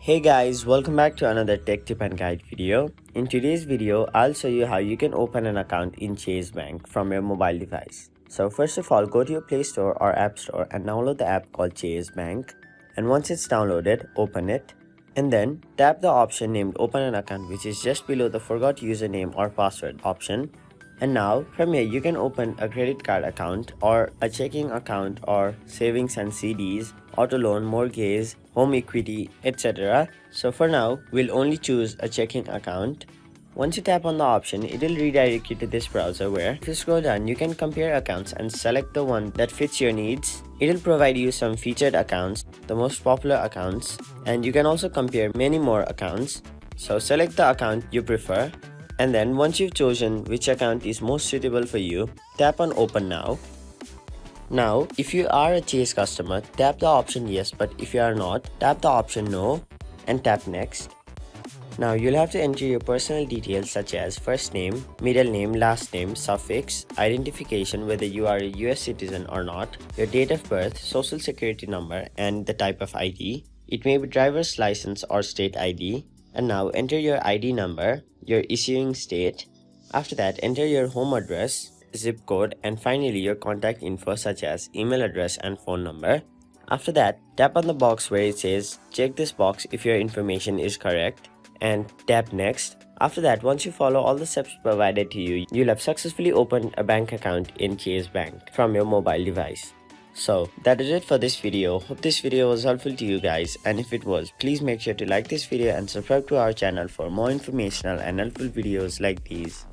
Hey guys, welcome back to another tech tip and guide video. In today's video, I'll show you how you can open an account in Chase Bank from your mobile device. So first of all, go to your Play Store or App Store and download the app called Chase Bank. And once it's downloaded, open it. And then tap the option named Open an Account, which is just below the Forgot Username or Password option. And now from here you can open a credit card account or a checking account or savings and CDs, auto loan, mortgage, home equity, etc. So for now we'll only choose a checking account. Once you tap on the option, it will redirect you to this browser where if you scroll down you can compare accounts and select the one that fits your needs. It will provide you some featured accounts, the most popular accounts, and you can also compare many more accounts. So select the account you prefer. And then once you've chosen which account is most suitable for you, tap on Open Now. Now, if you are a Chase customer, tap the option Yes, but if you are not, tap the option No and tap Next. Now, you'll have to enter your personal details such as first name, middle name, last name, suffix, identification whether you are a US citizen or not, your date of birth, social security number, and the type of ID. It may be driver's license or state ID. And now enter your ID number, your issuing state. After that, enter your home address, zip code, and finally your contact info such as email address and phone number. After that, tap on the box where it says check this box if your information is correct and tap next. After that, once you follow all the steps provided to you, you'll have successfully opened a bank account in Chase Bank from your mobile device. So that is it for this video. Hope this video was helpful to you guys, and if it was, please make sure to like this video and subscribe to our channel for more informational and helpful videos like these.